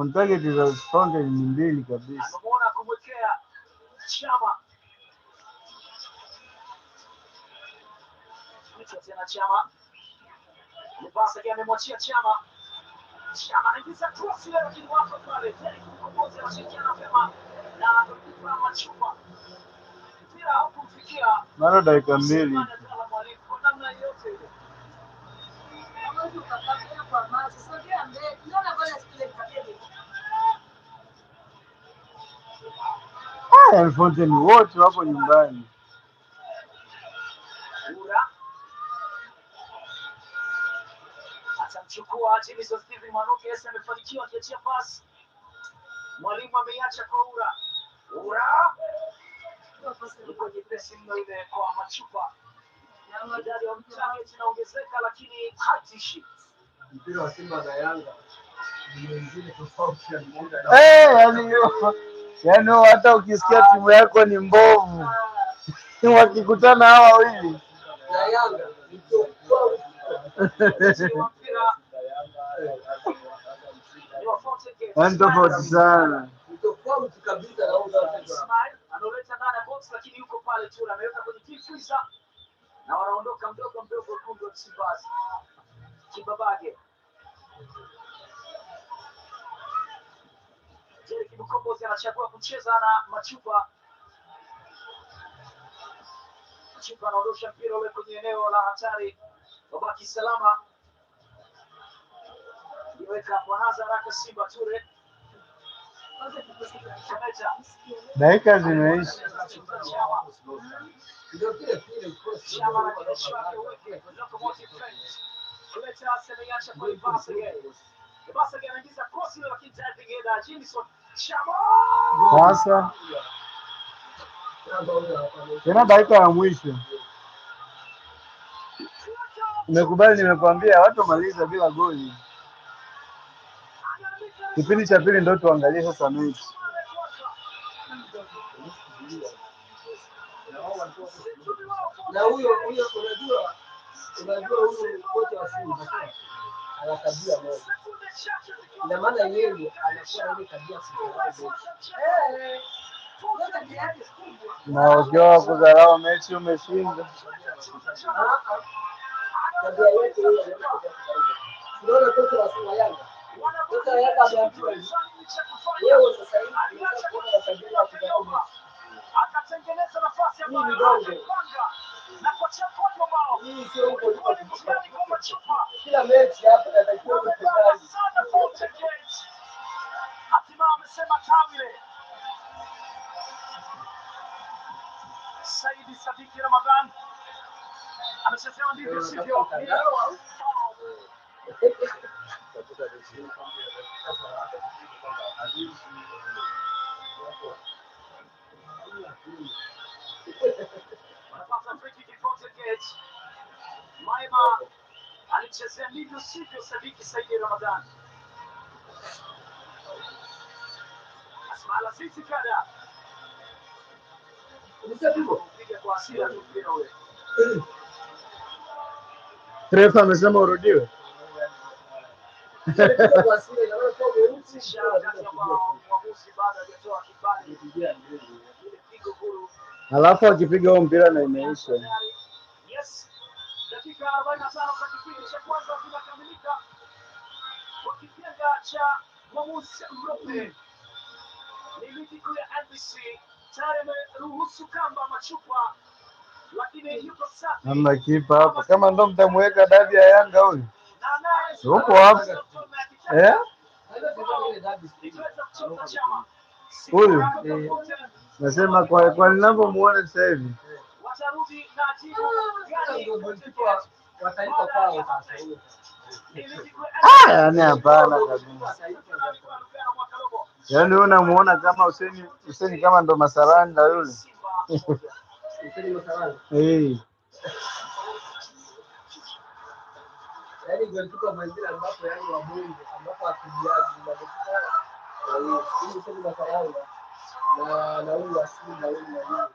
On target za Fountain ni mbili kabisa. Anamuona kumwekea Chama. Tena Chama. Mpasa yake amemwachia Chama. Chama anaingiza cross ile lakini wapo pale. Kombozi anashirikiana vyema na kupiga machupa. Mpira haukumfikia. Bado dakika mbili. Namna yote ile. Fountain wote wapo nyumbani. Atamchukua Jimison Steven Mwanuke. Yesa amefanikiwa akiachia pasi. Mwalimu ameiacha kwa Ura. Yuko jepesi mno ile kwa machupa. Idadi ya mtarget inaongezeka lakini hatishi. Mpira wa Simba na Yanga ni wengine tofauti ya muda. Yaani hata ukisikia timu yako ni mbovu wakikutana hawa wawili na Yanga ni tofauti sana. Tofauti kabisa na analeta ndani ya box lakini yuko pale tu ameweka kwenye kifuiza na wanaondoka mdogo kundi wa Simbazi. Kibabage. Jeriki Mkombozi anachagua kucheza na Machupa. Machupa anaondosha mpira ule kwenye eneo la hatari. Wabaki salama. Iweka wanaza haraka Simba Ture. Dakika zimeisha. ndio kile Chama na kesho yake weke Locomotive Trent. Kuleta semeacha kwa Ibasa anaingiza cross ile lakini tayari ingeda Jimison Chama. Sasa tena dakika ya mwisho. Nimekubali, nimekwambia watu maliza bila goli. Kipindi cha pili ndio tuangalie sasa mechi. na huyo unajua huyo kocha wa Simba ana tabia moja. Ina maana yeye anakuwa na tabia fulani. Na ukiwa kudharau mechi umeshinda. Tabia yake hiyo. Ndio kocha wa Simba Yanga. Kocha wa Yanga ameambiwa wewe sasa hivi unakuwa tabia ya kuomba. Akatengeneza nafasi ya na kocha kwa bao. Hii sio huko kwa Machupa. Kila mechi hapa inatakiwa kutengeneza sana Fountain Gate. Hatima amesema Tawile. Saidi Sadiki Ramadhan amesema ndivyo sivyo. Wanapata free kick Fountain Gate. Maima alichezea ndivyo sivyo Sadiki Saidi Ramadhan. Asmala Sisi kada. Piga kwa hasira tu mpira ule. Refa amesema urudiwe. Alafu akipiga huo mpira na imeisha. Yes. Dakika 45 za kipindi cha kwanza zinakamilika. Kwa kipenga cha mwamuzi Mrope. Ni ligi kuu ya NBC. Tayari ameruhusu kamba Machupa. Lakini yuko safi. Hamna kipa hapa. Kama ndo mtamweka dabi ya Yanga huyu. Yuko hapa. Huyu. Nasema kwa ninavyomuona sasa hivi. Watarudi na jibu gani? wataipa kwao sasa huyo. Yaani hapana kabisa. Yaani wewe unamuona kama Hussein kama ndo Masalanda yule. Hussein Masalanda. Yaani golikipa mwingine ambapo yani wa Mungu ambapo akijiaji ndio Hussein Masalanda na huyu asili na huyu na huyu.